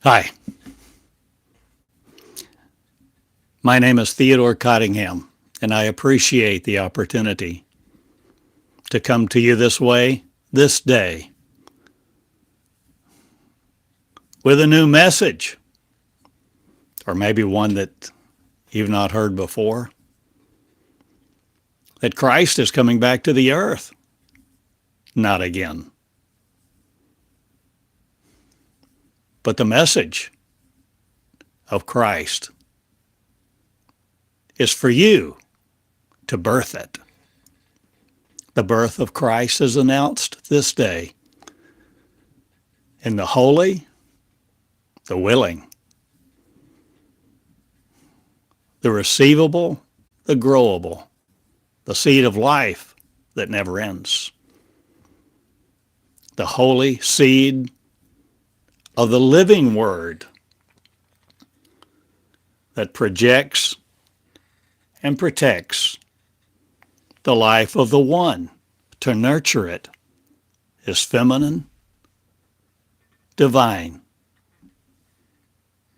Hi, my name is Theodore Cottingham, and I appreciate the opportunity to come to you this way, this day, with a new message, or maybe one that you've not heard before, that Christ is coming back to the earth, not again. But the message of Christ is for you to birth it. The birth of Christ is announced this day in the holy, the willing, the receivable, the growable, the seed of life that never ends, the holy seed of the living word that projects and protects the life of the one. To nurture it is feminine, divine,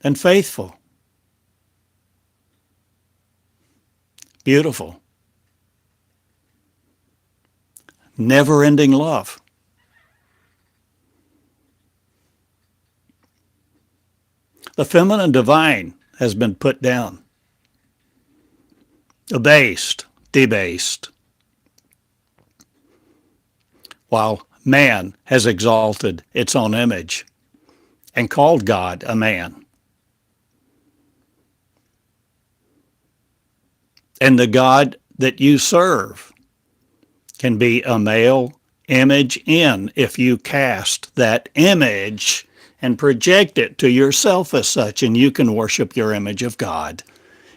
and faithful, beautiful, never-ending love. The feminine divine has been put down, abased, debased, while man has exalted its own image and called God a man. And the God that you serve can be a male image if you cast that image and project it to yourself as such, and you can worship your image of God,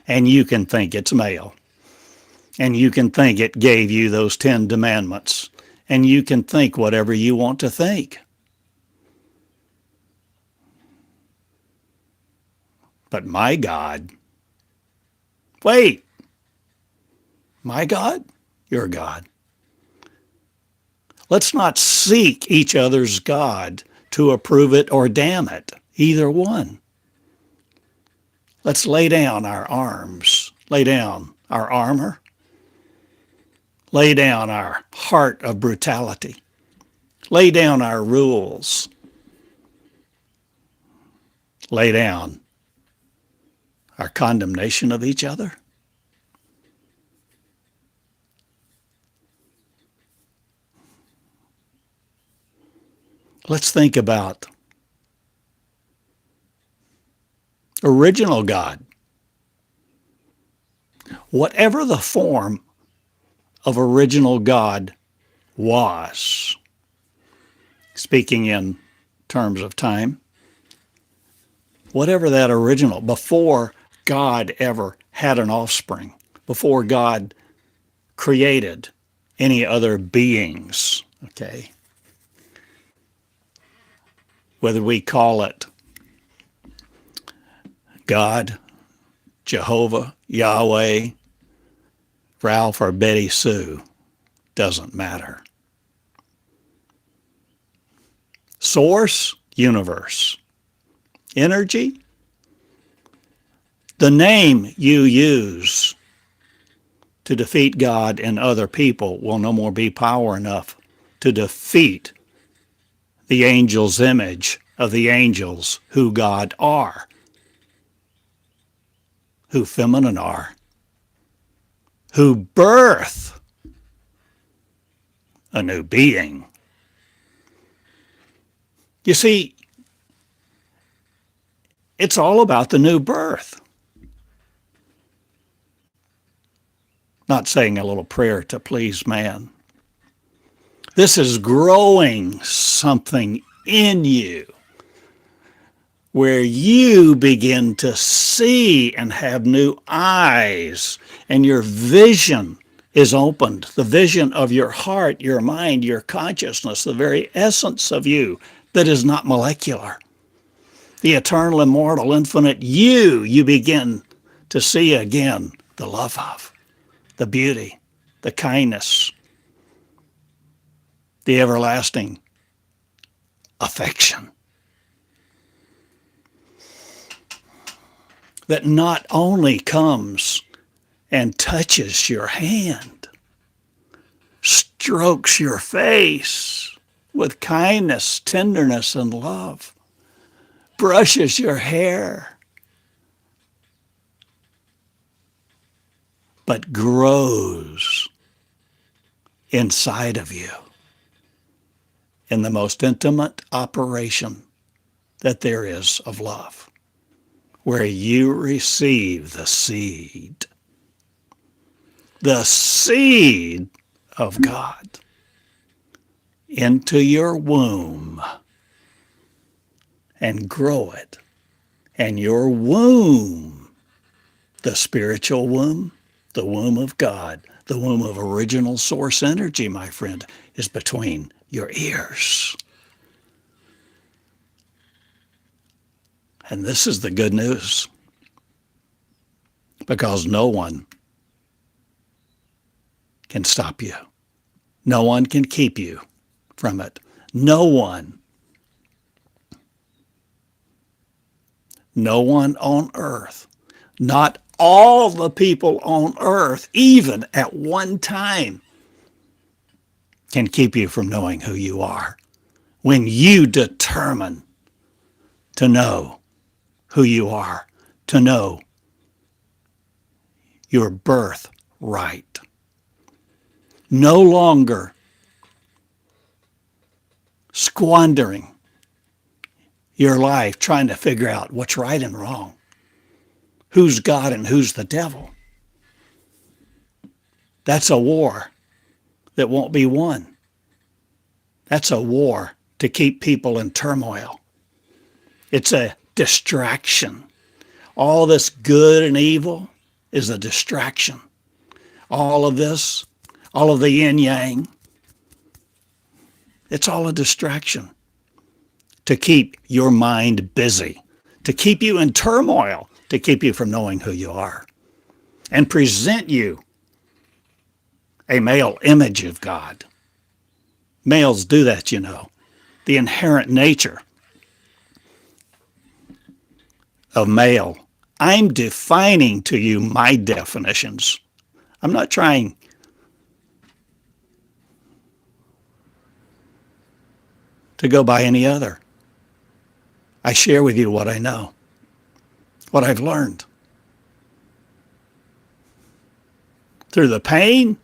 and you can think it's male, and you can think it gave you those 10 commandments, and you can think whatever you want to think. But my God, wait, my God, your God. Let's not seek each other's God to approve it or damn it, either one. Let's lay down our arms, lay down our armor, lay down our heart of brutality, lay down our rules, lay down our condemnation of each other. Let's think about original God. Whatever the form of original God was, speaking in terms of time, whatever that original, before God ever had an offspring, before God created any other beings, okay? Whether we call it God, Jehovah, Yahweh, Ralph, or Betty Sue, doesn't matter. Source, universe. Energy, the name you use to defeat God and other people will no more be power enough to defeat the angel's image of the angels who God are, who feminine are, who birth a new being. You see, it's all about the new birth. Not saying a little prayer to please man. This is growing something in you where you begin to see and have new eyes, and your vision is opened. The vision of your heart, your mind, your consciousness, the very essence of you that is not molecular. The eternal, immortal, infinite you begin to see again the love of, the beauty, the kindness, the everlasting affection. that not only comes and touches your hand, strokes your face with kindness, tenderness, and love, brushes your hair, but grows inside of you in the most intimate operation that there is of love, where you receive the seed of God into your womb and grow it. And your womb, the spiritual womb, the womb of God, the womb of original source energy, my friend, is between your ears. And this is the good news, because no one can stop you. No one can keep you from it. No one on earth, not all the people on earth, even at one time, can keep you from knowing who you are. When you determine to know who you are, to know your birthright. No longer squandering your life trying to figure out what's right and wrong, who's God and who's the devil. That's a war that won't be won. That's a war to keep people in turmoil. It's a distraction. All this good and evil is a distraction. All of this, all of the yin-yang, it's all a distraction to keep your mind busy, to keep you in turmoil, to keep you from knowing who you are, and present you a male image of God. Males do that, you know. The inherent nature of male. I'm defining to you my definitions. I'm not trying to go by any other. I share with you what I know, what I've learned. Through the pain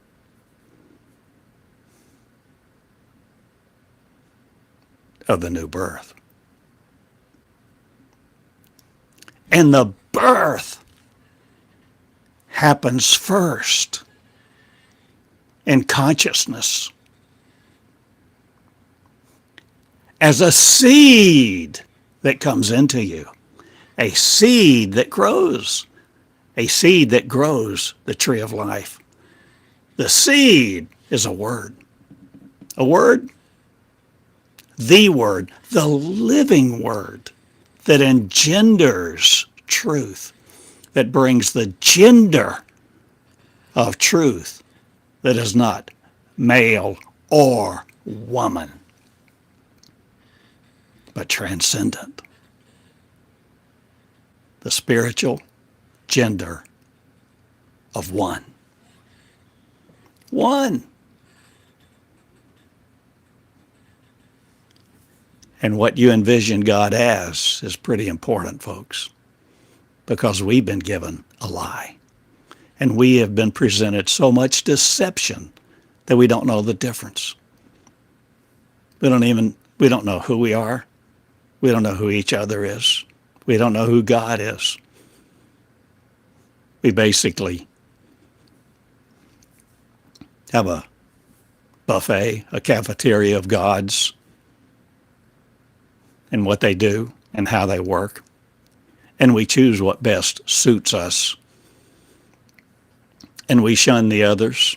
of the new birth. And the birth happens first in consciousness as a seed that comes into you, a seed that grows, the tree of life. The seed is a word, the living word that engenders truth, that brings the gender of truth that is not male or woman, but transcendent. The spiritual gender of one. One. And what you envision God as is pretty important, folks, because we've been given a lie. And we have been presented so much deception that we don't know the difference. We don't know who we are. We don't know who each other is. We don't know who God is. We basically have a buffet, a cafeteria of gods, and what they do and how they work. And we choose what best suits us. And we shun the others.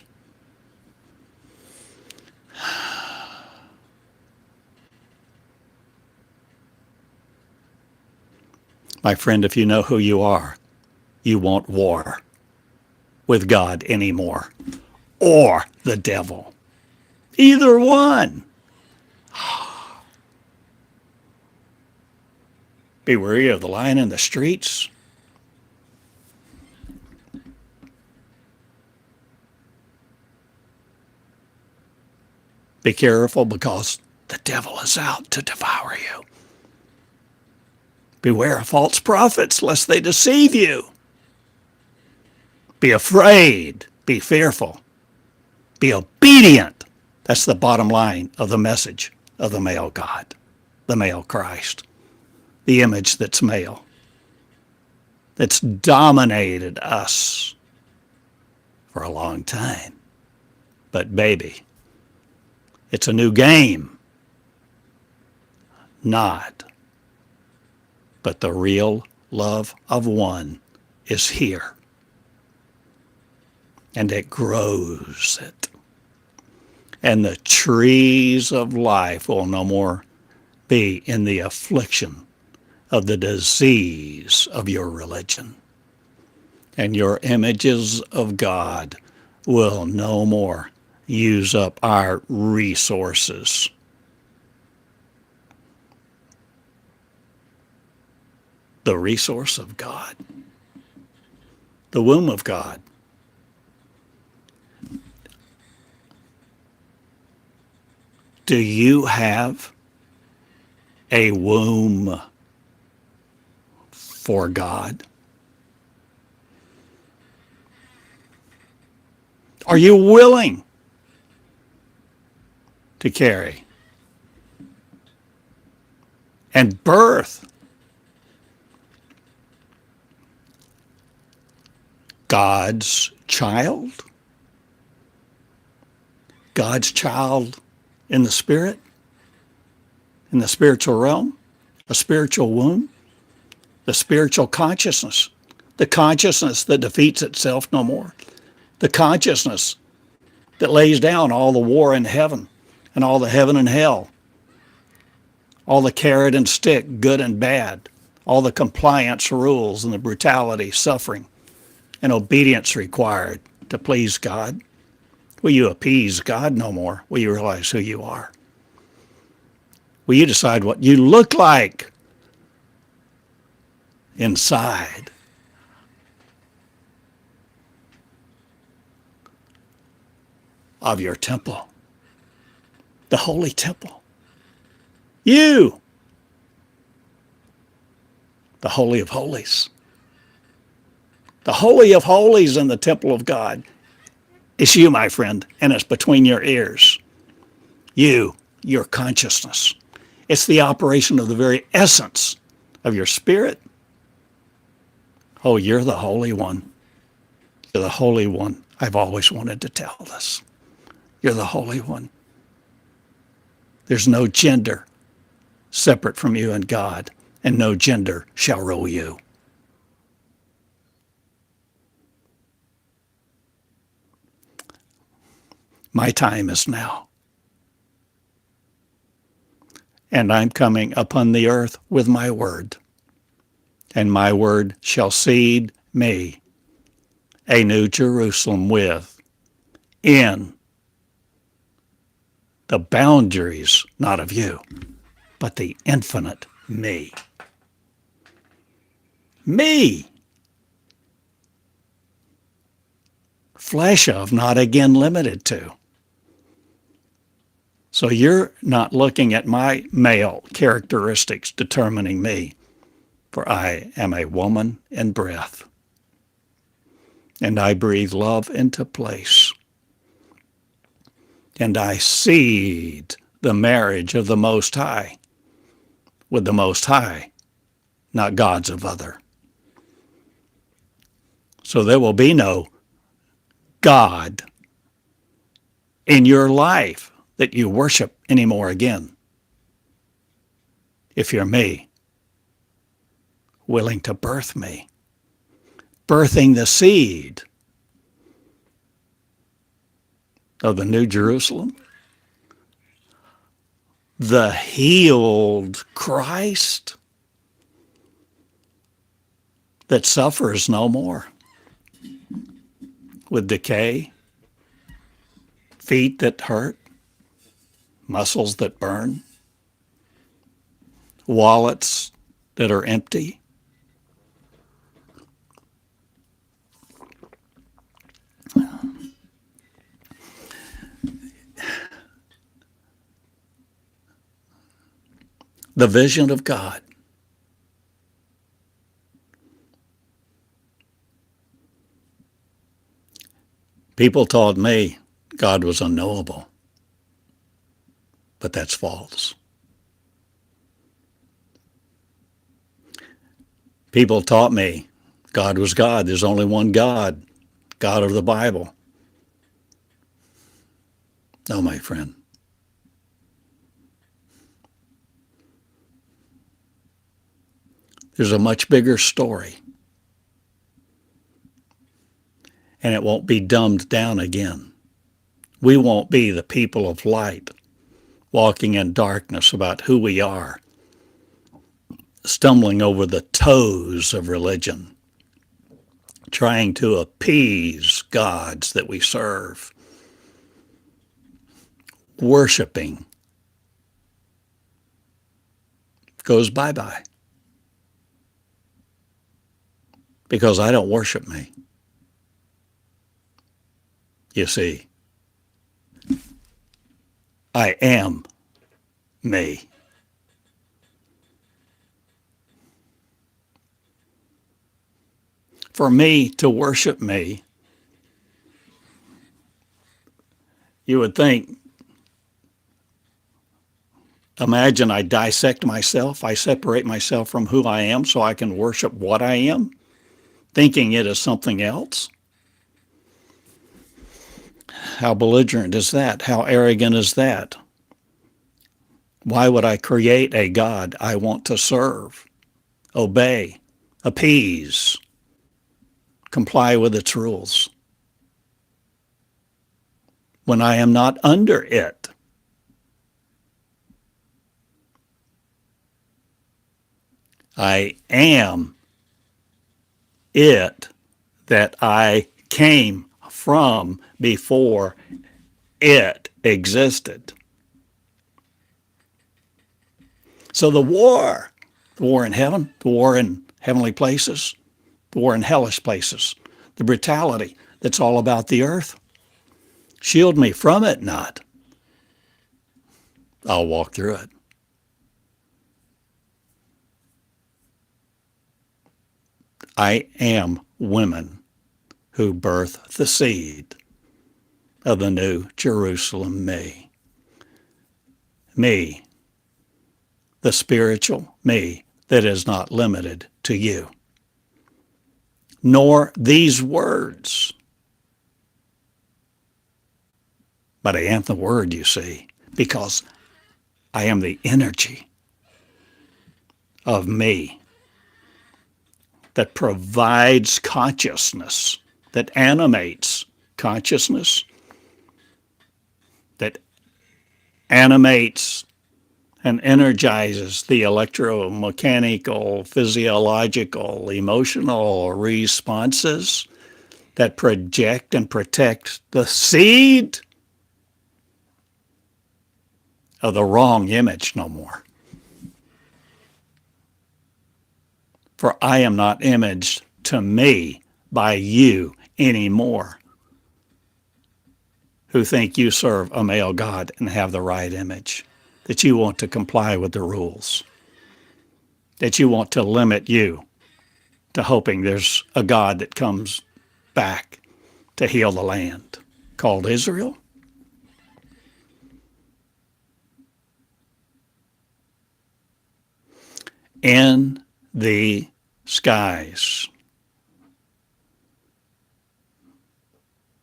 My friend, if you know who you are, you won't war with God anymore, or the devil. Either one. Be wary of the lion in the streets. Be careful, because the devil is out to devour you. Beware of false prophets, lest they deceive you. Be afraid. Be fearful. Be obedient. That's the bottom line of the message of the male God, the male Christ, the image that's male, that's dominated us for a long time. But baby, it's a new game. Not. But the real love of one is here. And it grows it. And the trees of life will no more be in the affliction of the disease of your religion. And your images of God will no more use up our resources. The resource of God, the womb of God. Do you have a womb for God? Are you willing to carry and birth God's child? God's child in the spirit, in the spiritual realm, a spiritual womb, the spiritual consciousness, the consciousness that defeats itself no more, the consciousness that lays down all the war in heaven and all the heaven and hell, all the carrot and stick, good and bad, all the compliance rules and the brutality, suffering, and obedience required to please God. Will you appease God no more? Will you realize who you are? Will you decide what you look like inside? Of your temple, the holy temple. You, the Holy of Holies. The Holy of Holies in the temple of God. It's you, my friend, and it's between your ears. You, your consciousness. It's the operation of the very essence of your spirit. Oh, you're the Holy One. You're the Holy One. I've always wanted to tell this. You're the Holy One. There's no gender separate from you and God, and no gender shall rule you. My time is now. And I'm coming upon the earth with my word. And my word shall seed me a new Jerusalem in the boundaries, not of you, but the infinite me. Me. Flesh of, not again limited to. So you're not looking at my male characteristics determining me, for I am a woman in breath. And I breathe love into place. And I seed the marriage of the Most High with the Most High, not gods of other. So there will be no God in your life that you worship anymore again. If you're me, willing to birth me, birthing the seed of the New Jerusalem, the healed Christ that suffers no more with decay, feet that hurt, muscles that burn, wallets that are empty. the vision of God. People taught me God was unknowable, but that's false. People taught me God was God. There's only one God, God of the Bible. No, my friend. There's a much bigger story, and it won't be dumbed down again. We won't be the people of light walking in darkness about who we are, stumbling over the toes of religion, trying to appease gods that we serve, worshiping goes bye-bye. Because I don't worship me. You see, I am me. For me to worship me, you would think, imagine I dissect myself, I separate myself from who I am so I can worship what I am, thinking it is something else. How belligerent is that? How arrogant is that? Why would I create a God I want to serve, obey, appease, comply with its rules, when I am not under it? I am it that I came from before it existed. So the war in heaven, the war in heavenly places, the war in hellish places, the brutality that's all about the earth, shield me from it not. I'll walk through it. I am women who birth the seed of the new Jerusalem me. Me, the spiritual me that is not limited to you, nor these words. But I am the word, you see, because I am the energy of me that provides consciousness, that animates consciousness, that animates and energizes the electromechanical, physiological, emotional responses that project and protect the seed of the wrong image no more. For I am not imaged to me by you anymore, who think you serve a male God and have the right image, that you want to comply with the rules, that you want to limit you to hoping there's a God that comes back to heal the land called Israel. In the skies.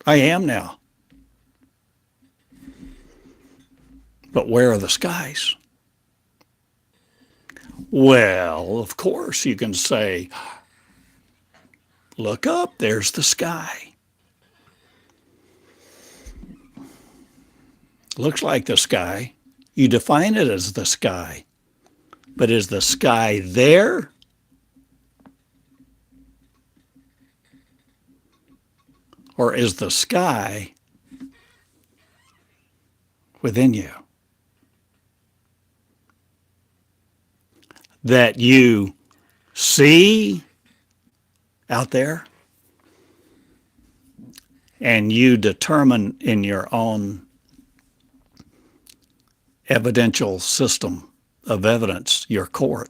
I am now. But where are the skies? Well, of course, you can say, look up, there's the sky. Looks like the sky. You define it as the sky. But is the sky there? Or is the sky within you? That you see out there and you determine in your own evidential system of evidence, your court,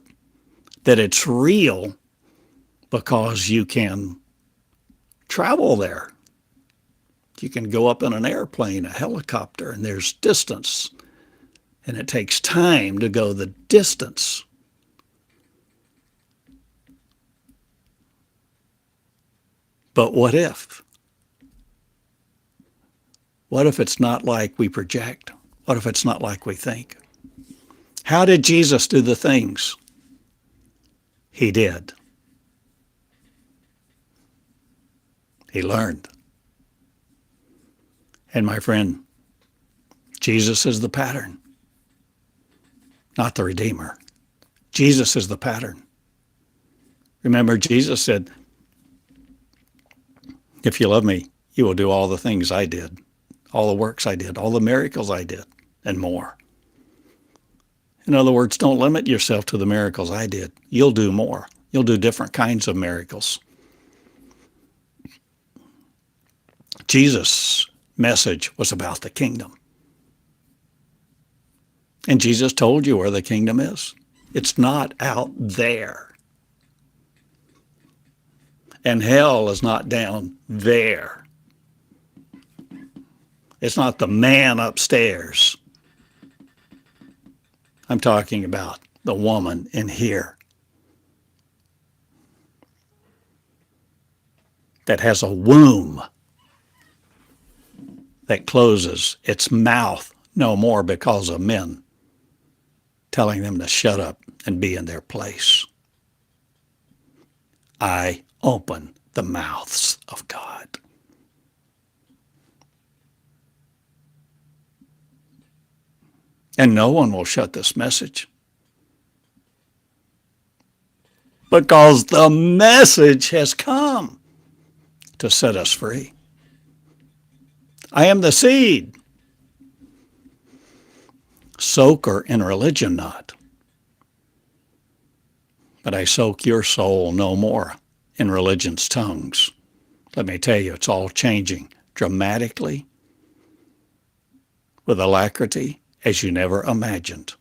that it's real because you can travel there. You can go up in an airplane, a helicopter, and there's distance, and it takes time to go the distance. But what if? What if it's not like we project? What if it's not like we think? How did Jesus do the things he did? He learned. And my friend, Jesus is the pattern, not the Redeemer. Jesus is the pattern. Remember, Jesus said, if you love me, you will do all the things I did, all the works I did, all the miracles I did, and more. In other words, don't limit yourself to the miracles I did. You'll do more. You'll do different kinds of miracles. Jesus' message was about the kingdom. And Jesus told you where the kingdom is. It's not out there. And hell is not down there. It's not the man upstairs. I'm talking about the woman in here that has a womb that closes its mouth no more because of men telling them to shut up and be in their place. I open the mouths of God. And no one will shut this message, because the message has come to set us free. I am the seed. Soaker in religion not, but I soak your soul no more in religion's tongues. Let me tell you, it's all changing dramatically, with alacrity, as you never imagined.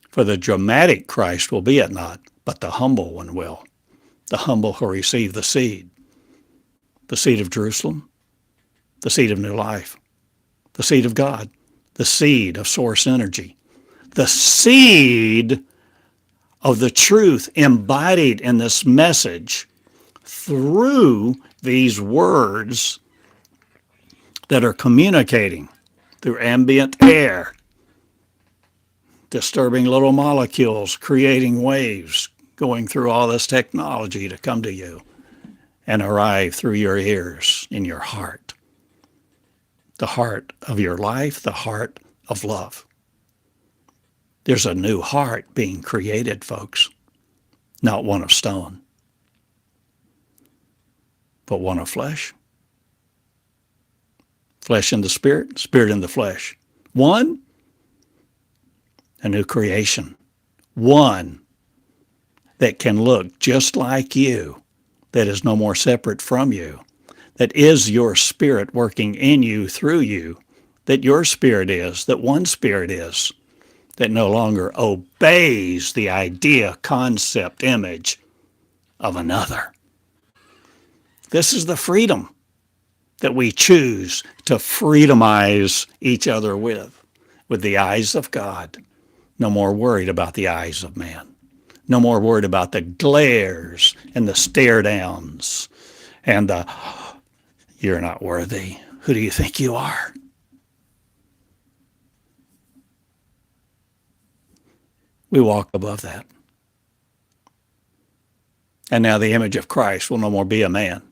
For the dramatic Christ will be it not, but the humble one will. The humble who receive the seed of Jerusalem, the seed of new life, the seed of God, the seed of source energy, the seed of the truth embodied in this message through these words that are communicating through ambient air, disturbing little molecules, creating waves, going through all this technology to come to you and arrive through your ears in your heart. The heart of your life, the heart of love. There's a new heart being created, folks, not one of stone, but one of flesh. Flesh in the spirit, spirit in the flesh. One, a new creation. One that can look just like you, that is no more separate from you, that is your spirit working in you, through you, that your spirit is, that one spirit is, that no longer obeys the idea, concept, image of another. This is the freedom that we choose to freedomize each other with the eyes of God. No more worried about the eyes of man. No more worried about the glares and the stare downs and the, you're not worthy. Who do you think you are? We walk above that. And now the image of Christ will no more be a man.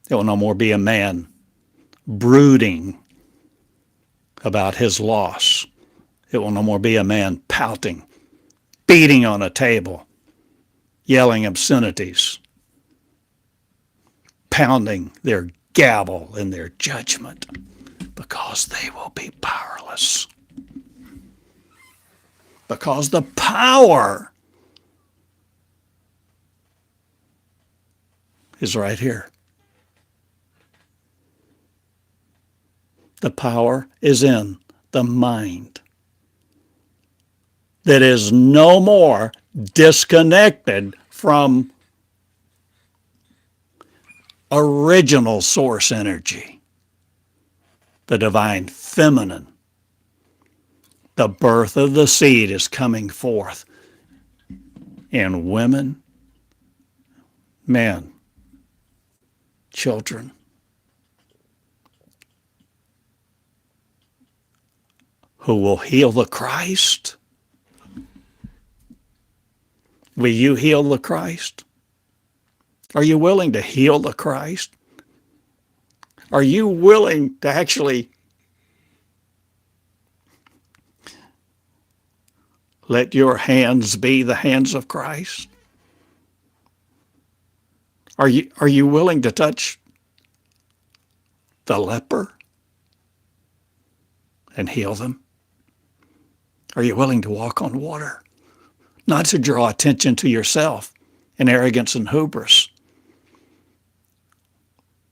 It will no more be a man brooding about his loss. It will no more be a man pouting, beating on a table, yelling obscenities, pounding their gavel in their judgment, because they will be powerless. Because the power is right here. The power is in the mind. that is no more disconnected from original source energy, the divine feminine. The birth of the seed is coming forth in women, men, children, who will heal the Christ. Will you heal the Christ? Are you willing to heal the Christ? Are you willing to actually let your hands be the hands of Christ? Are you willing to touch the leper and heal them? Are you willing to walk on water? Not to draw attention to yourself in arrogance and hubris,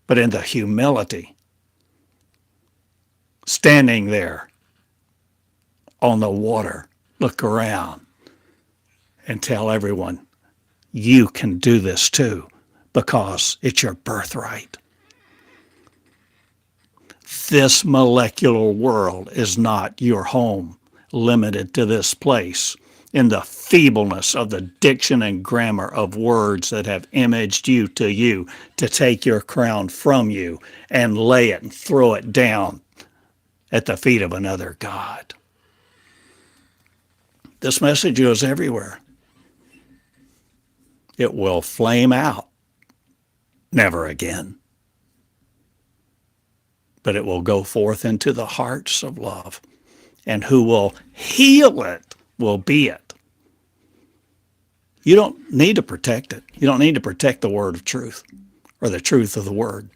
but in the humility, standing there on the water, look around and tell everyone, you can do this too, because it's your birthright. This molecular world is not your home, limited to this place, in the feebleness of the diction and grammar of words that have imaged you to take your crown from you and lay it and throw it down at the feet of another God. This message goes everywhere. It will flame out. Never again. But it will go forth into the hearts of love. And who will heal it will be it. You don't need to protect it. You don't need to protect the word of truth or the truth of the word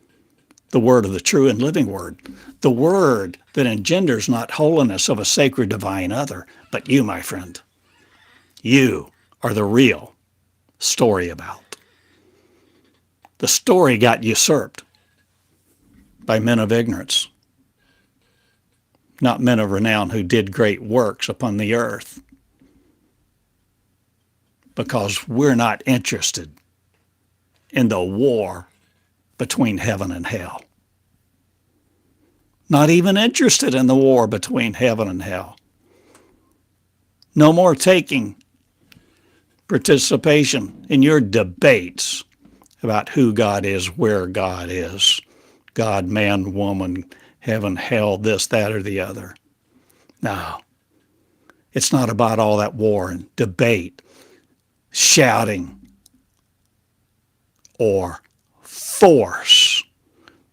of the true and living word, the word that engenders not holiness of a sacred divine other, but you, my friend. You are the real story about. The story got usurped by men of ignorance, not men of renown who did great works upon the earth, because we're not interested in the war between heaven and hell. Not even interested in the war between heaven and hell. No more taking participation in your debates about who God is, where God is, God, man, woman, heaven, hell, this, that, or the other. No, it's not about all that war and debate, shouting, or force,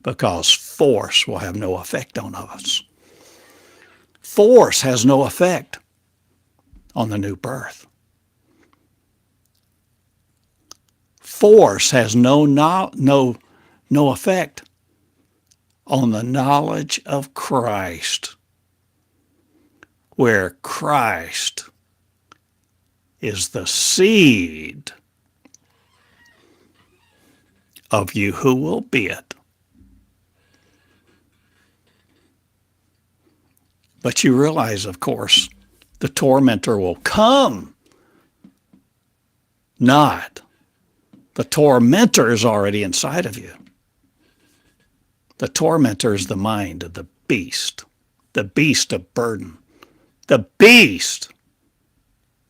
because force will have no effect on us. Force has no effect on the new birth. Force has no effect on the knowledge of Christ, where Christ is the seed of you who will be it. But you realize, of course, the tormentor will come. Not. The tormentor is already inside of you. The tormentor is the mind of the beast of burden, the beast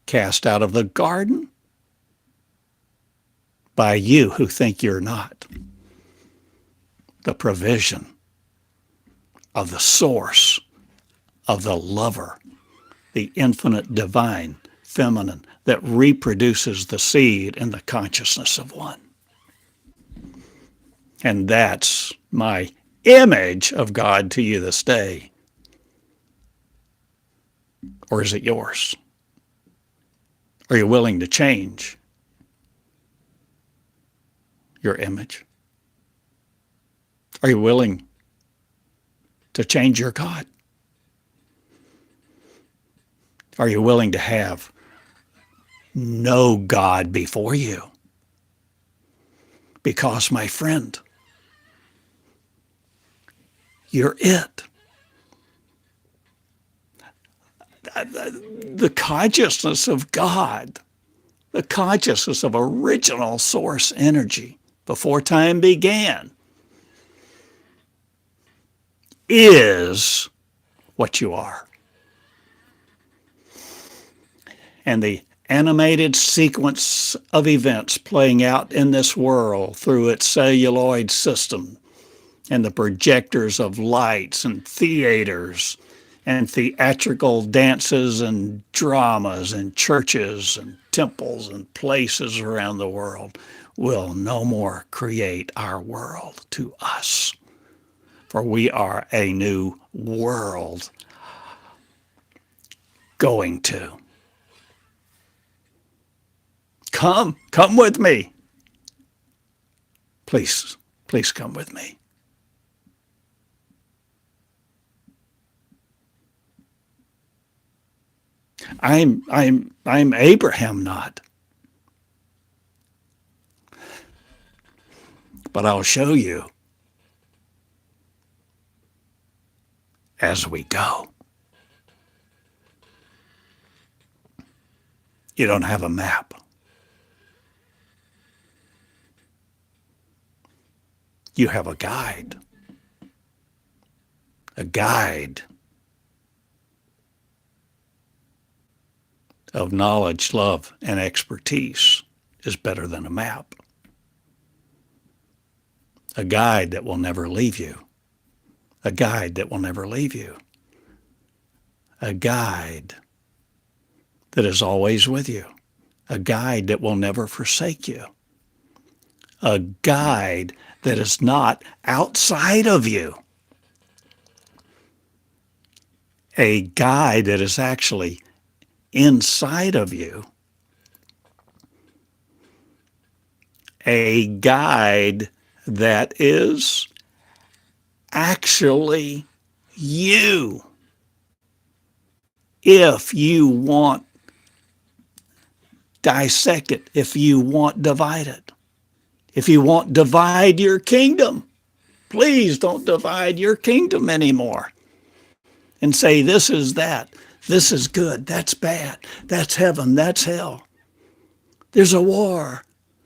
cast out of the garden by you who think you're not. The provision of the source of the lover, the infinite divine feminine that reproduces the seed in the consciousness of one. And that's my image of God to you this day. Or is it yours? Are you willing to change your image? Are you willing to change your God? Are you willing to have no God before you? Because, my friend, you're it. the consciousness of God, the consciousness of original source energy before time began, is what you are. And the animated sequence of events playing out in this world through its celluloid system and the projectors of lights and theaters and theatrical dances and dramas and churches and temples and places around the world will no more create our world to us. For we are a new world going to. Come with me. Please come with me. I'm Abraham not. But I'll show you as we go. You don't have a map. You have a guide. A guide of knowledge, love, and expertise is better than a map. A guide that will never leave you. A guide that will never leave you. A guide that is always with you. A guide that will never forsake you. A guide that is not outside of you. A guide that is actually inside of you. A guide that is actually you. If you want, dissect it. If you want, divide it. If you want, divide your kingdom. Please don't divide your kingdom anymore and say this is that. This is good. That's bad. That's heaven. That's hell. There's a war.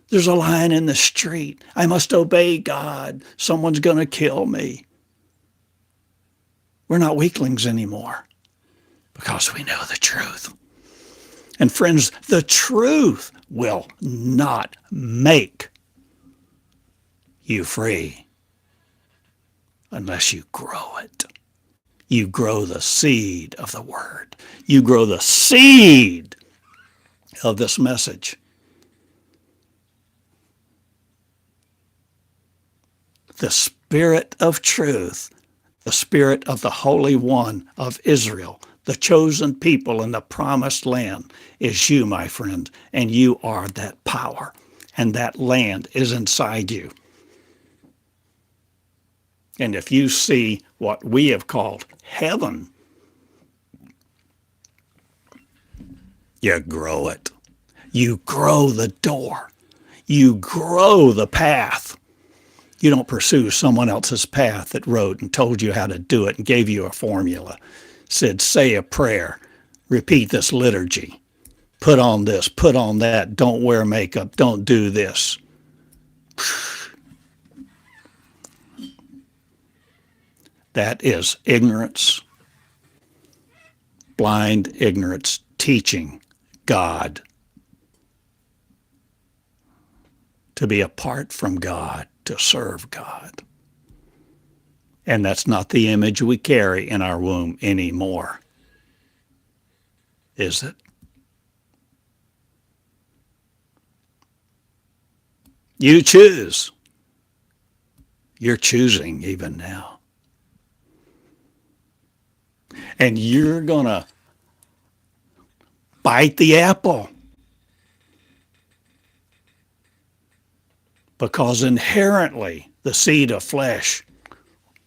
There's a lion in the street. I must obey God. Someone's going to kill me. We're not weaklings anymore because we know the truth. And friends, the truth will not make you free unless you grow it. You grow the seed of the word. You grow the seed of this message. The Spirit of truth, the Spirit of the Holy One of Israel, the chosen people in the promised land is you, my friend, and you are that power, and that land is inside you. And if you see what we have called heaven, you grow it. You grow the door. You grow the path. You don't pursue someone else's path that wrote and told you how to do it and gave you a formula. Said, say a prayer, repeat this liturgy, put on this, put on that, don't wear makeup, don't do this. That is ignorance, blind ignorance, teaching God to be apart from God, to serve God. And that's not the image we carry in our womb anymore, is it? You choose. You're choosing even now. And you're going to bite the apple. Because inherently, the seed of flesh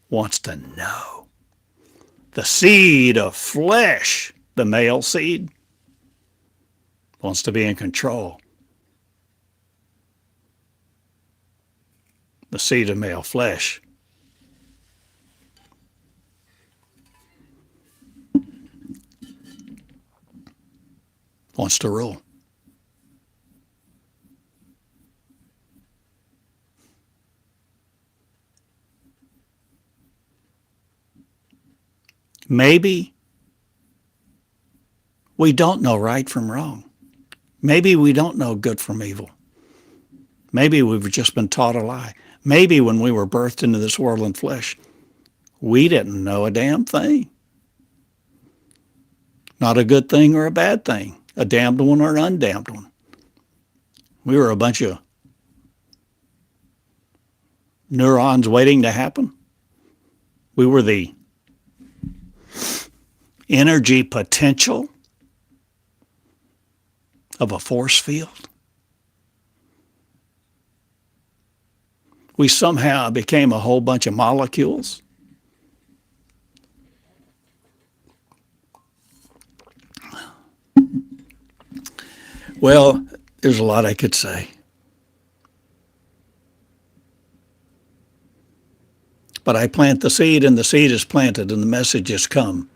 wants to know. The seed of flesh, the male seed, wants to be in control. The seed of male flesh wants to rule. Maybe we don't know right from wrong. Maybe we don't know good from evil. Maybe we've just been taught a lie. Maybe when we were birthed into this world in flesh, we didn't know a damn thing. Not a good thing or a bad thing, a damned one or an undamned one. We were a bunch of neurons waiting to happen. We were the energy potential of a force field. We somehow became a whole bunch of molecules. Well, there's a lot I could say. But I plant the seed, and the seed is planted, and the message has come,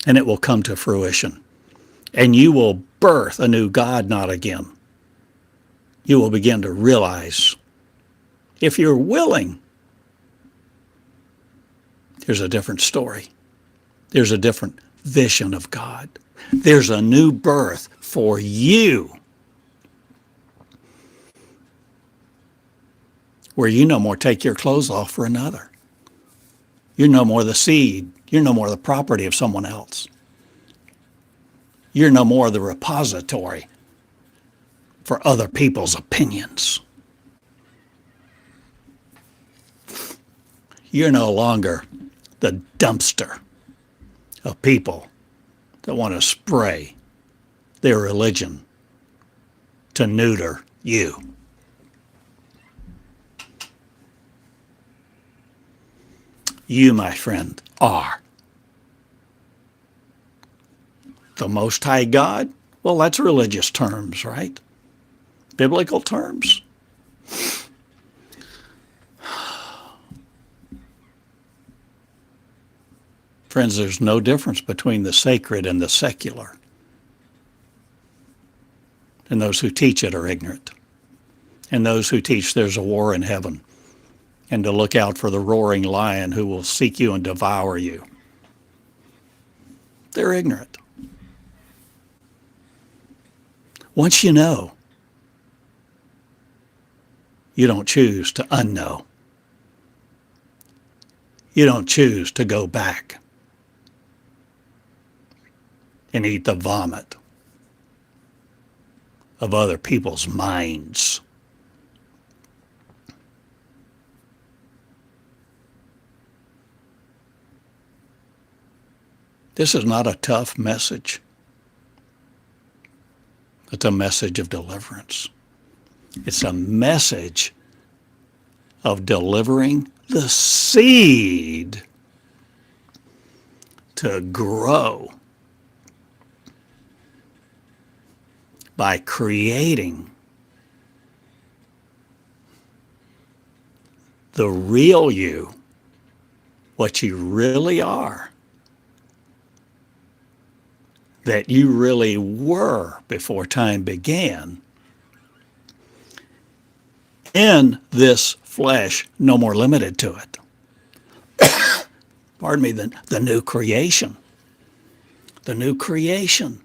and it will come to fruition. And you will birth a new God, not again. You will begin to realize, if you're willing, there's a different story. There's a different vision of God. There's a new birth for you, where you no more take your clothes off for another. You're no more the seed. You're no more the property of someone else. You're no more the repository for other people's opinions. You're no longer the dumpster of people that want to spray their religion to neuter you. You, my friend, are the Most High God. Well, that's religious terms, right? Biblical terms. Friends, there's no difference between the sacred and the secular. And those who teach it are ignorant. And those who teach there's a war in heaven, and to look out for the roaring lion who will seek you and devour you, they're ignorant. Once you know, you don't choose to unknow. You don't choose to go back and eat the vomit of other people's minds. This is not a tough message. It's a message of deliverance. It's a message of delivering the seed to grow by creating the real you, what you really are, that you really were before time began, in this flesh, no more limited to it. Pardon me, the new creation. The new creation.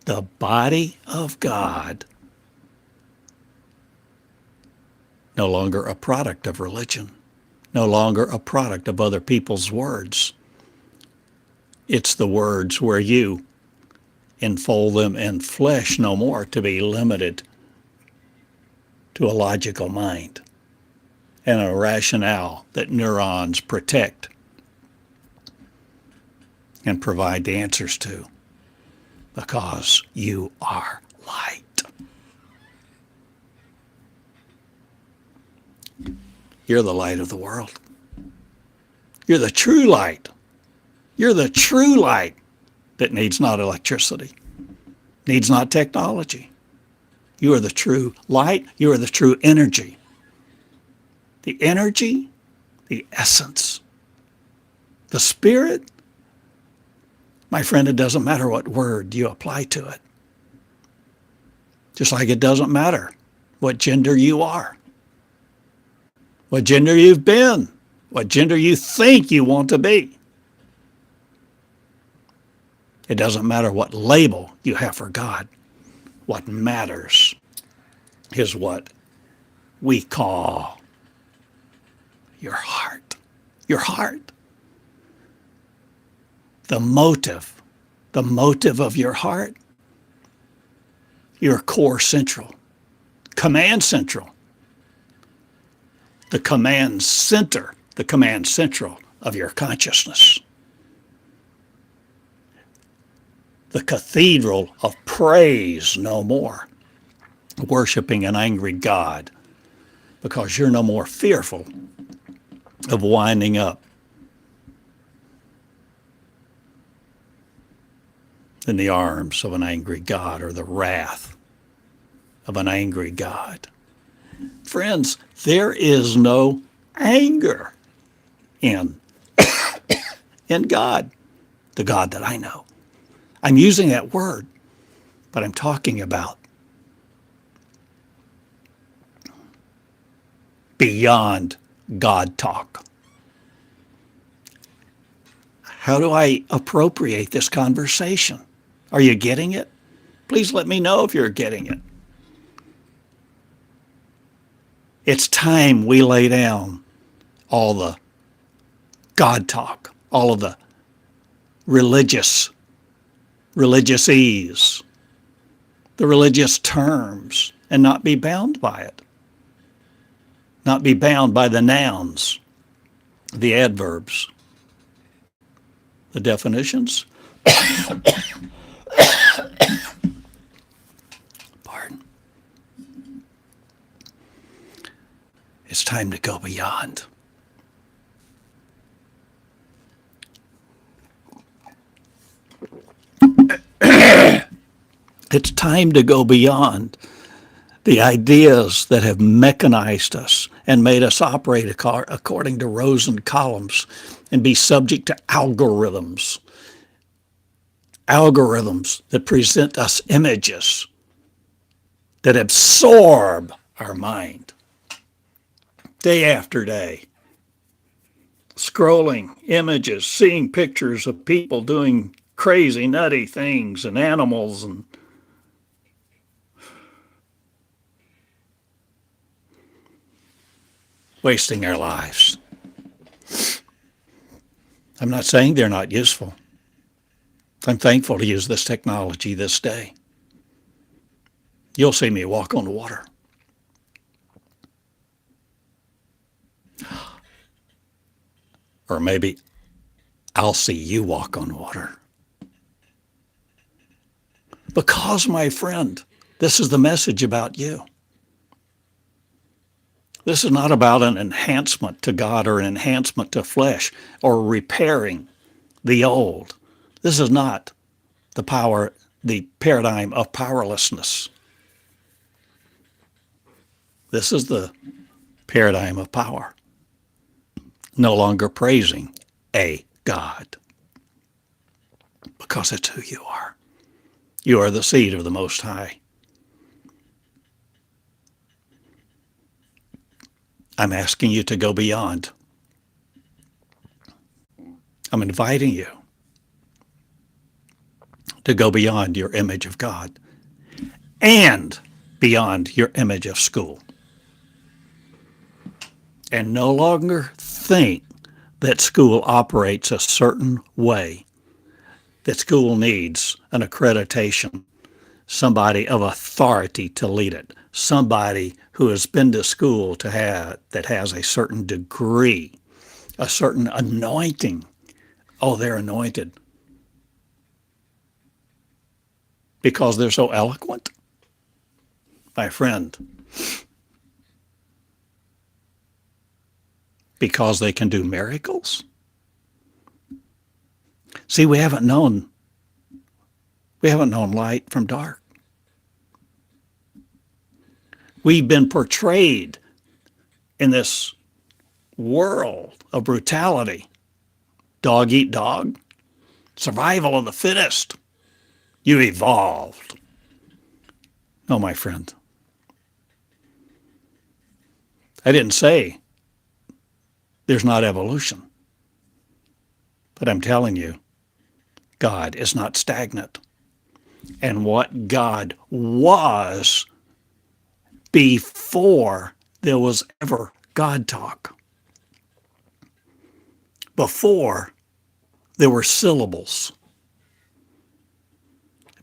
The body of God. No longer a product of religion. No longer a product of other people's words. It's the words where you enfold them in flesh no more, to be limited to a logical mind and a rationale that neurons protect and provide the answers to, because you are light. You're the light of the world. You're the true light. You're the true light that needs not electricity, needs not technology. You are the true light. You are the true energy. The energy, the essence, the spirit My friend, it doesn't matter what word you apply to it. Just like it doesn't matter what gender you are, what gender you've been, what gender you think you want to be. It doesn't matter what label you have for God. What matters is what we call your heart. Your heart. The motive of your heart, your core central, command central, the command central of your consciousness. The cathedral of praise no more, worshiping an angry God, because you're no more fearful of winding up in the arms of an angry God or the wrath of an angry God. Friends, there is no anger in God, the God that I know. I'm using that word, but I'm talking about beyond God talk. How do I appropriate this conversation? Are you getting it? Please let me know if you're getting it. It's time we lay down all the God talk, all of the religiousese, the religious terms, and not be bound by it. Not be bound by the nouns, the adverbs, the definitions. Pardon. It's time to go beyond. It's time to go beyond the ideas that have mechanized us and made us operate according to rows and columns and be subject to algorithms that present us images that absorb our mind day after day. Scrolling images, seeing pictures of people doing crazy, nutty things and animals and wasting our lives. I'm not saying they're not useful. I'm thankful to use this technology this day. You'll see me walk on water. Or maybe I'll see you walk on water. Because, my friend, this is the message about you. This is not about an enhancement to God or an enhancement to flesh or repairing the old. This is not the paradigm of powerlessness. This is the paradigm of power. No longer praising a God, because it's who you are. You are the seed of the Most High. I'm asking you to go beyond. I'm inviting you to go beyond your image of God and beyond your image of school. And no longer think that school operates a certain way, that school needs an accreditation, somebody of authority to lead it, somebody who has been to school that has a certain degree, a certain anointing. Oh, they're anointed because they're so eloquent? My friend, because they can do miracles? See, we haven't known light from dark. We've been portrayed in this world of brutality. Dog eat dog, Survival of the fittest. You evolved. No, my friend. I didn't say there's not evolution. But I'm telling you, God is not stagnant. And what God was before there was ever God talk, before there were syllables,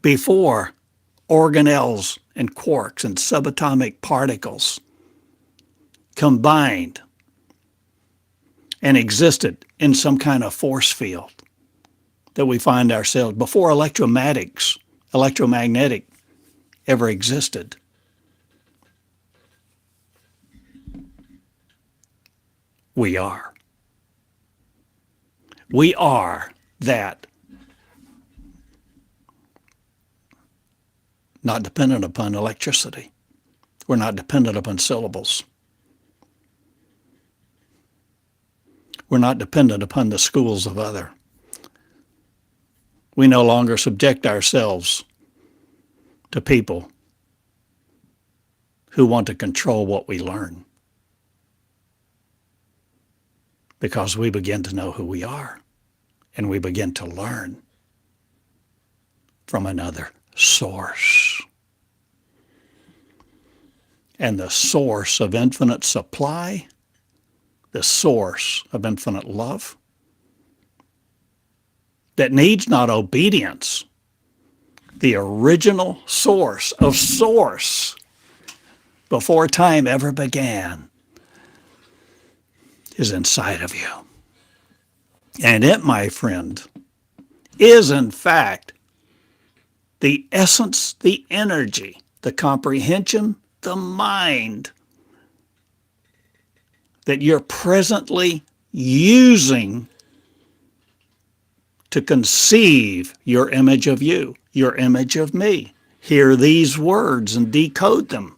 before organelles and quarks and subatomic particles combined and existed in some kind of force field that we find ourselves, before electromagnetic ever existed. We are. We are that, not dependent upon electricity. We're not dependent upon syllables. We're not dependent upon the schools of other. We no longer subject ourselves to people who want to control what we learn, because we begin to know who we are, and we begin to learn from another source. And the source of infinite supply, the source of infinite love, that needs not obedience, the original source of source before time ever began, is inside of you. And it, my friend, is in fact the essence, the energy, the comprehension, the mind that you're presently using to conceive your image of you, your image of me. Hear these words and decode them,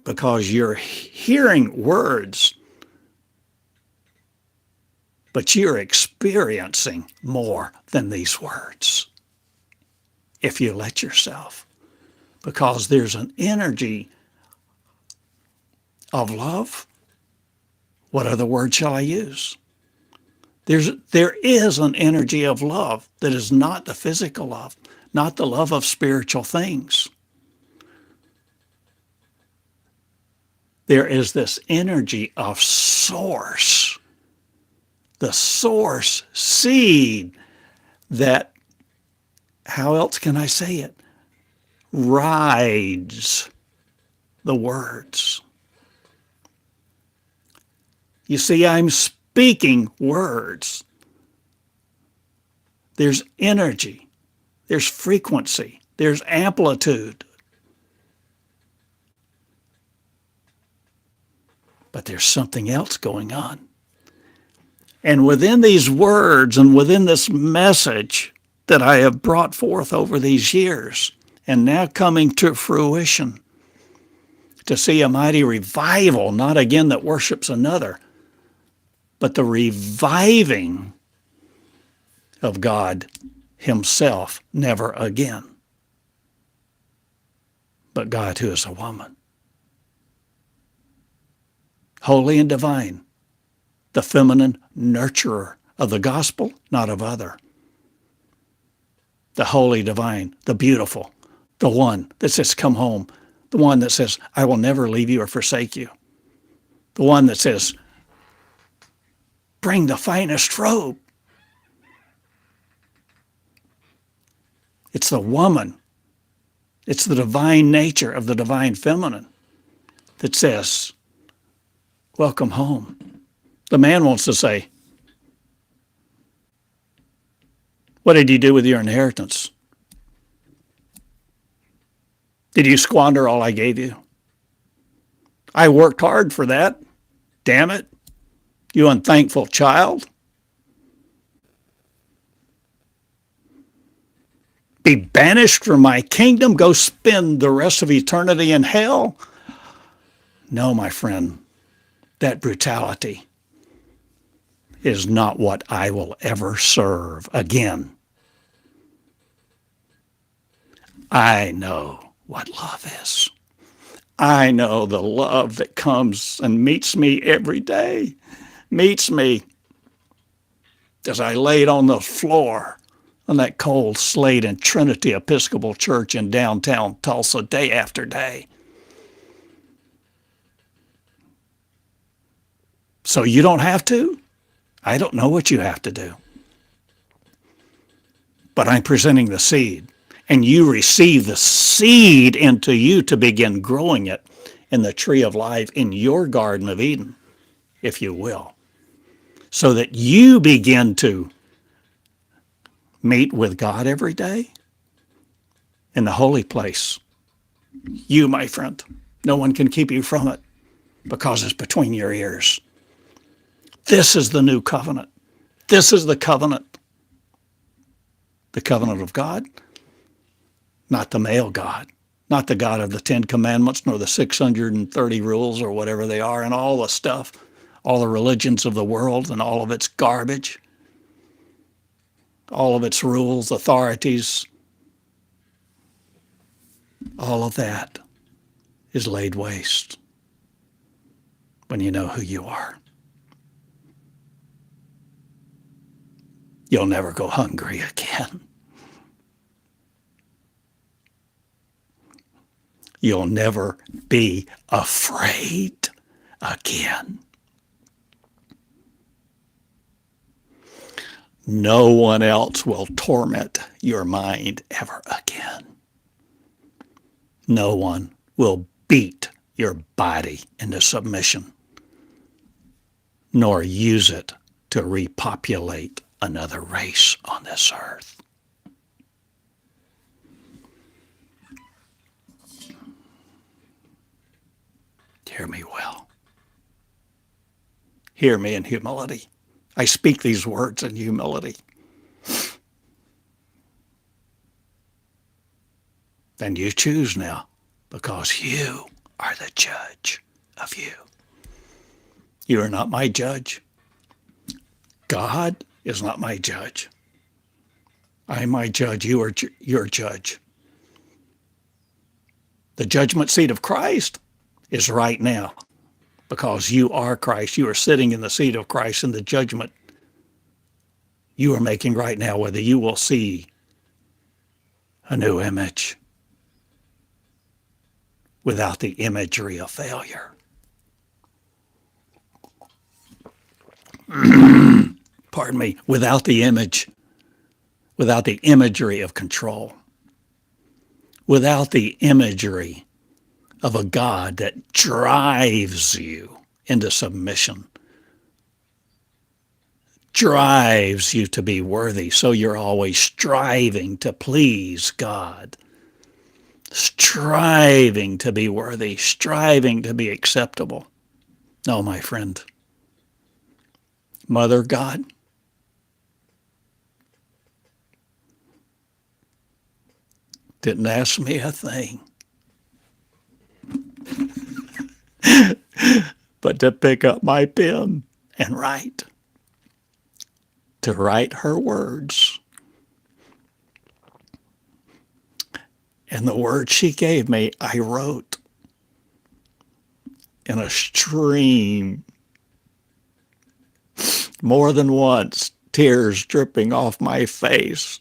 because you're hearing words, but you're experiencing more than these words if you let yourself, because there's an energy of love. What other word shall I use? There is an energy of love that is not the physical love, not the love of spiritual things. There is this energy of source, the source seed that, how else can I say it, rides the words. You see, I'm speaking words. There's energy, there's frequency, there's amplitude. But there's something else going on. And within these words and within this message that I have brought forth over these years, and now coming to fruition, to see a mighty revival, not again that worships another, but the reviving of God himself, never again. But God who is a woman, holy and divine, the feminine nurturer of the gospel, not of other. The holy, divine, the beautiful, the one that says, come home. The one that says, I will never leave you or forsake you. The one that says, bring the finest robe. It's the woman. It's the divine nature of the divine feminine that says, welcome home. The man wants to say, what did you do with your inheritance? Did you squander all I gave you? I worked hard for that. Damn it. You unthankful child. Be banished from my kingdom. Go spend the rest of eternity in hell. No, my friend, that brutality is not what I will ever serve again. I know what love is. I know the love that comes and meets me every day, meets me as I laid on the floor on that cold slate in Trinity Episcopal Church in downtown Tulsa day after day. So you don't have to? I don't know what you have to do. But I'm presenting the seed, and you receive the seed into you to begin growing it in the tree of life in your Garden of Eden, if you will, so that you begin to meet with God every day in the holy place. You, my friend, no one can keep you from it because it's between your ears. This is the new covenant. This is the covenant of God, not the male God, not the God of the 10 Commandments, nor the 630 rules or whatever they are, and all the stuff, all the religions of the world and all of its garbage, all of its rules, authorities, all of that is laid waste when you know who you are. You'll never go hungry again. You'll never be afraid again. No one else will torment your mind ever again. No one will beat your body into submission, nor use it to repopulate another race on this earth. Hear me well. Hear me in humility. I speak these words in humility. And you choose now, because you are the judge of you. You are not my judge. God is not my judge. I am my judge. You are your judge. The judgment seat of Christ is right now, because you are Christ. You are sitting in the seat of Christ, and the judgment you are making right now, whether you will see a new image without the imagery of failure. Pardon me, without the imagery of control, without the imagery of a God that drives you into submission, drives you to be worthy, so you're always striving to please God, striving to be worthy, striving to be acceptable. No, my friend, Mother God, didn't ask me a thing but to pick up my pen and write, to write her words. And the words she gave me, I wrote in a stream, more than once, tears dripping off my face.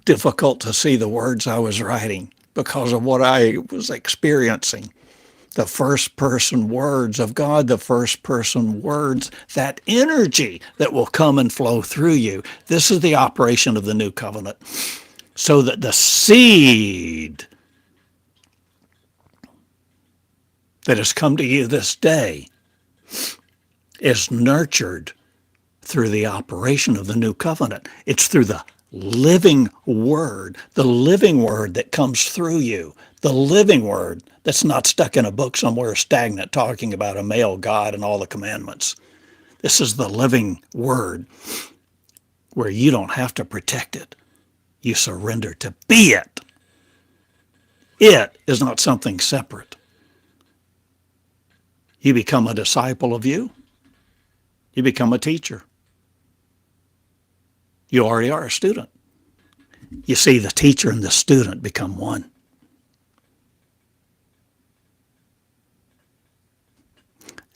Difficult to see the words I was writing because of what I was experiencing. The first person words of God, the first person words, that energy that will come and flow through you. This is the operation of the new covenant, so that the seed that has come to you this day is nurtured through the operation of the new covenant. It's through the living word that comes through you, the living word that's not stuck in a book somewhere stagnant talking about a male God and all the commandments. This is the living word where you don't have to protect it. You surrender to be it. It is not something separate. You become a disciple of you. You become a teacher. You already are a student. You see, the teacher and the student become one.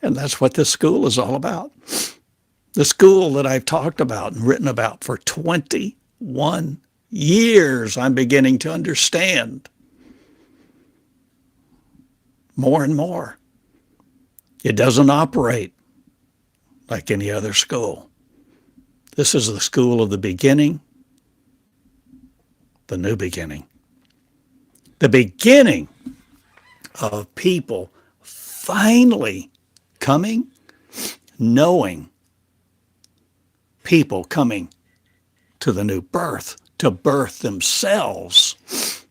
And that's what this school is all about. The school that I've talked about and written about for 21 years, I'm beginning to understand more and more. It doesn't operate like any other school. This is the school of the beginning, the new beginning. The beginning of people finally coming, knowing, people coming to the new birth, to birth themselves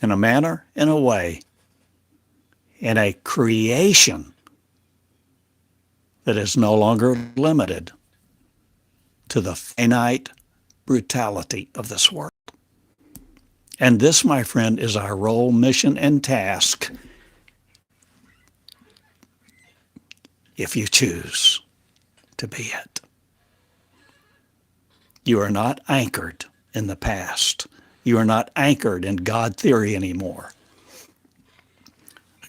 in a manner, in a way, in a creation that is no longer limited to the finite brutality of this world. And this, my friend, is our role, mission, and task if you choose to be it. You are not anchored in the past. You are not anchored in God theory anymore.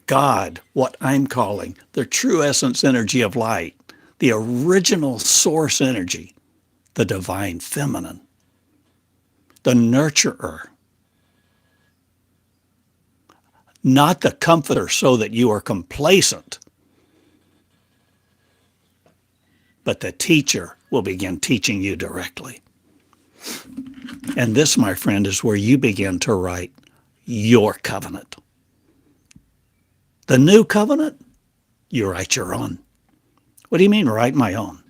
God, what I'm calling the true essence energy of light, the original source energy, the divine feminine, the nurturer, not the comforter so that you are complacent, but the teacher will begin teaching you directly. And this, my friend, is where you begin to write your covenant. The new covenant, you write your own. What do you mean, write my own?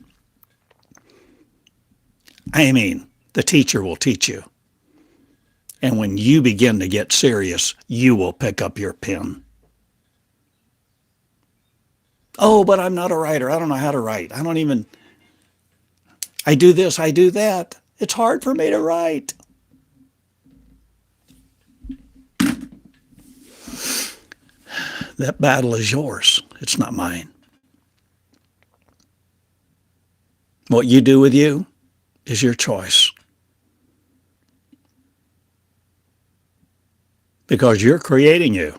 I mean, the teacher will teach you. And when you begin to get serious, you will pick up your pen. Oh, but I'm not a writer. I don't know how to write. I do this, I do that. It's hard for me to write. That battle is yours. It's not mine. What you do with you is your choice. Because you're creating you.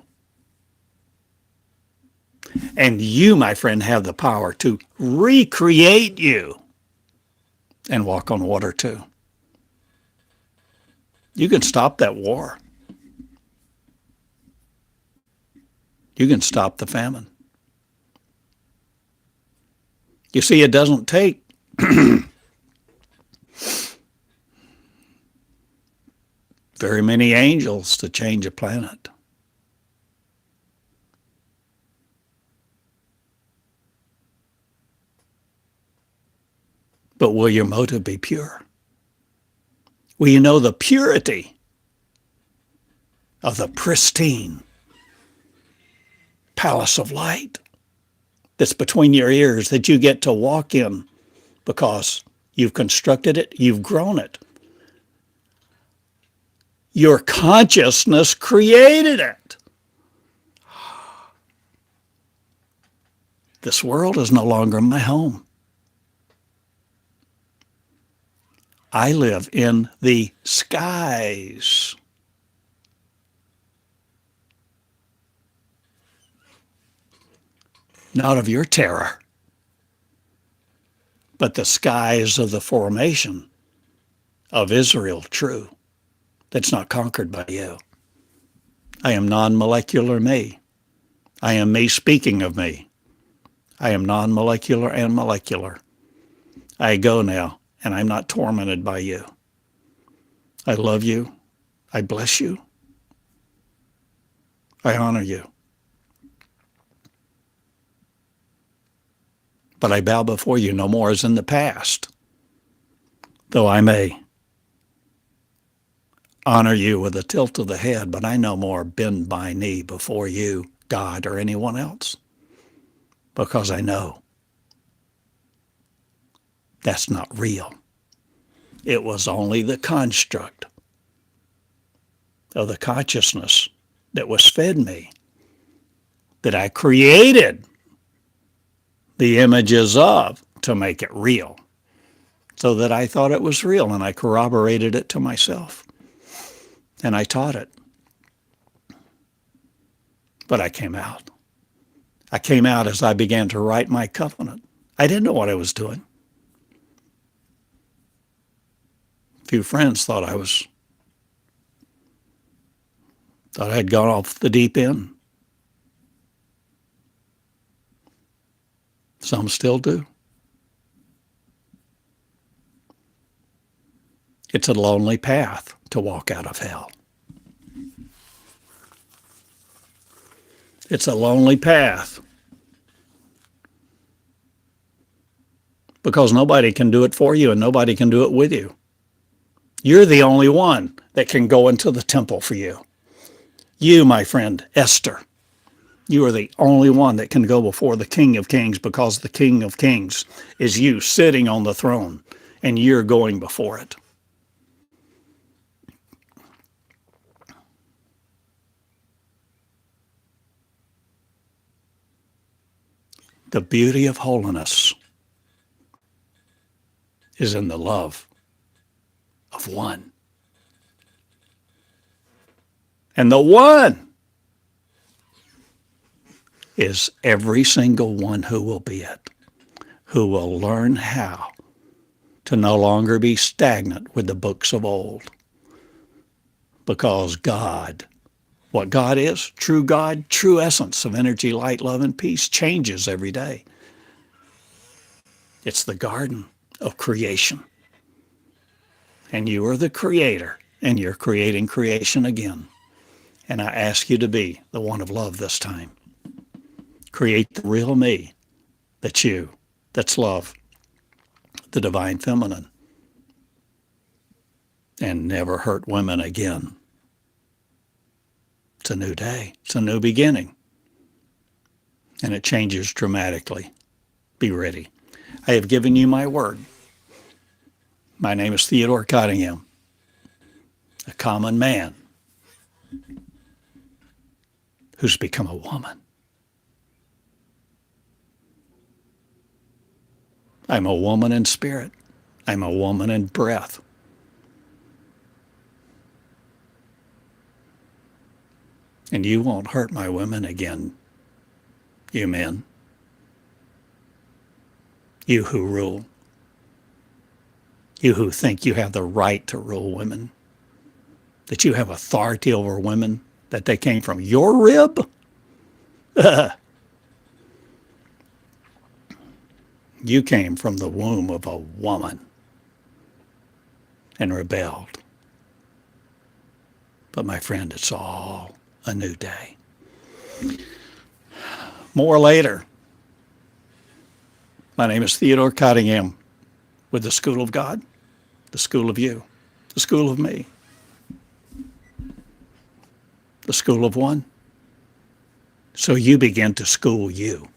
And you, my friend, have the power to recreate you and walk on water too. You can stop that war. You can stop the famine. You see, it doesn't take very many angels to change a planet. But will your motive be pure? Will you know the purity of the pristine palace of light that's between your ears that you get to walk in because you've constructed it, you've grown it. Your consciousness created it. This world is no longer my home. I live in the skies. Not of your terror, but the skies of the formation of Israel, true, that's not conquered by you. I am non-molecular me. I am me speaking of me. I am non-molecular and molecular. I go now, and I'm not tormented by you. I love you. I bless you. I honor you. But I bow before you no more as in the past, though I may honor you with a tilt of the head, but I no more bend my knee before you, God, or anyone else, because I know that's not real. It was only the construct of the consciousness that was fed me that I created the images of to make it real, so that I thought it was real, and I corroborated it to myself, and I taught it. But I came out. I came out as I began to write my covenant. I didn't know what I was doing. A few friends thought I had gone off the deep end. Some still do. It's a lonely path to walk out of hell. It's a lonely path because nobody can do it for you and nobody can do it with you. You're the only one that can go into the temple for you. You, my friend Esther, you are the only one that can go before the King of Kings, because the King of Kings is you sitting on the throne and you're going before it. The beauty of holiness is in the love of one. And the one is every single one who will be it, who will learn how to no longer be stagnant with the books of old. Because God, what God is, true God, true essence of energy, light, love, and peace, changes every day. It's the garden of creation. And you are the creator, and you're creating creation again. And I ask you to be the one of love this time. Create the real me, that's you, that's love, the divine feminine, and never hurt women again. It's a new day. It's a new beginning. And it changes dramatically. Be ready. I have given you my word. My name is Theodore Cottingham, a common man who's become a woman. I'm a woman in spirit. I'm a woman in breath. And you won't hurt my women again, you men. You who rule. You who think you have the right to rule women. That you have authority over women. That they came from your rib. You came from the womb of a woman and rebelled. But my friend, it's all a new day. More later. My name is Theodore Cottingham with the School of God, the School of You, the School of Me, the School of One. So you begin to school you.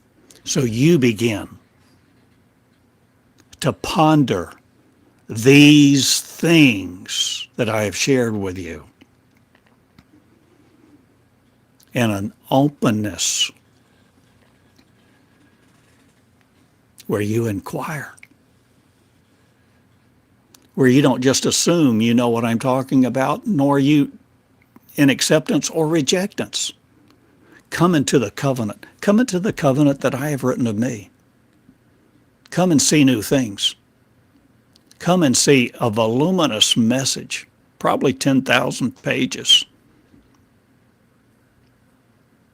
So you begin to ponder these things that I have shared with you in an openness where you inquire, where you don't just assume you know what I'm talking about, nor you in acceptance or rejectance. Come into the covenant. Come into the covenant that I have written of me. Come and see new things. Come and see a voluminous message, probably 10,000 pages.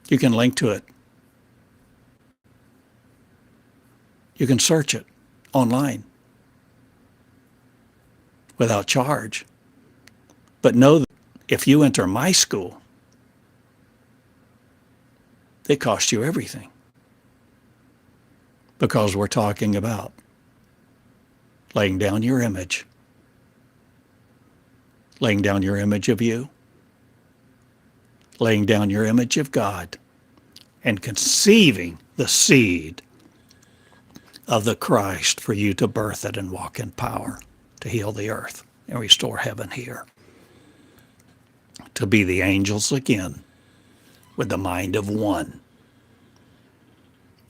You can link to it. You can search it online without charge. But know that if you enter my school, it costs you everything. Because we're talking about laying down your image, laying down your image of you, laying down your image of God, and conceiving the seed of the Christ for you to birth it and walk in power, to heal the earth and restore heaven here, to be the angels again with the mind of one,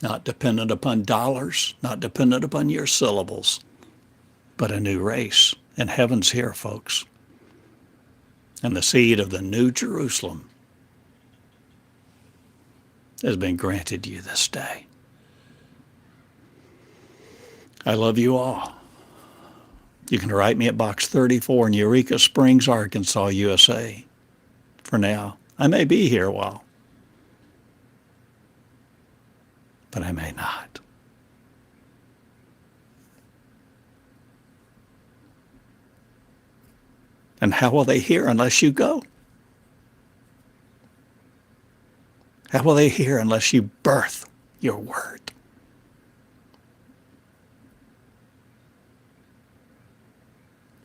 not dependent upon dollars, not dependent upon your syllables, but a new race. And heaven's here, folks. And the seed of the New Jerusalem has been granted you this day. I love you all. You can write me at Box 34 in Eureka Springs, Arkansas, USA. For now, I may be here a while, but I may not. And how will they hear unless you go? How will they hear unless you birth your word?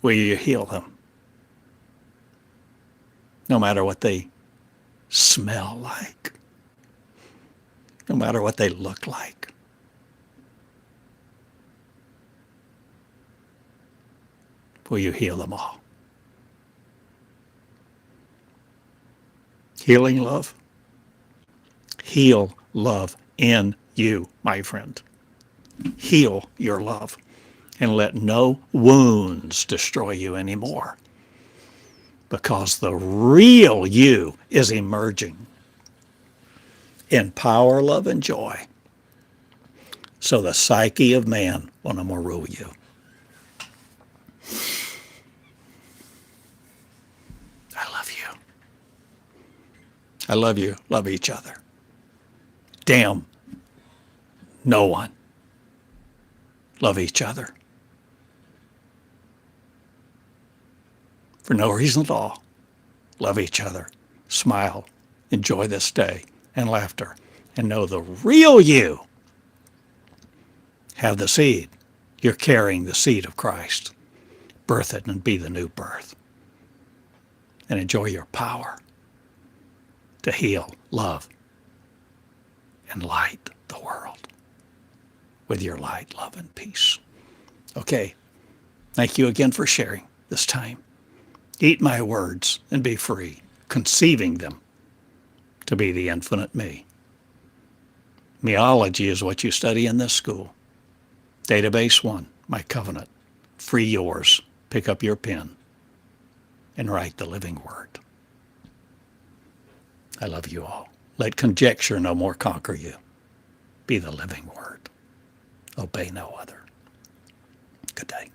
Will you heal them? No matter what they smell like, no matter what they look like. Will you heal them all? Healing love? Heal love in you, my friend. Heal your love. And let no wounds destroy you anymore. Because the real you is emerging in power, love, and joy. So the psyche of man will no more rule you. I love you. I love you. Love each other. Damn no one. Love each other. For no reason at all. Love each other. Smile. Enjoy this day and laughter. And know the real you. Have the seed. You're carrying the seed of Christ. Birth it and be the new birth. And enjoy your power to heal, love, and light the world with your light, love, and peace. Okay. Thank you again for sharing this time. Eat my words and be free, conceiving them to be the infinite me. Meology is what you study in this school. Database 1, my covenant. Free yours. Pick up your pen and write the living word. I love you all. Let conjecture no more conquer you. Be the living word. Obey no other. Good day.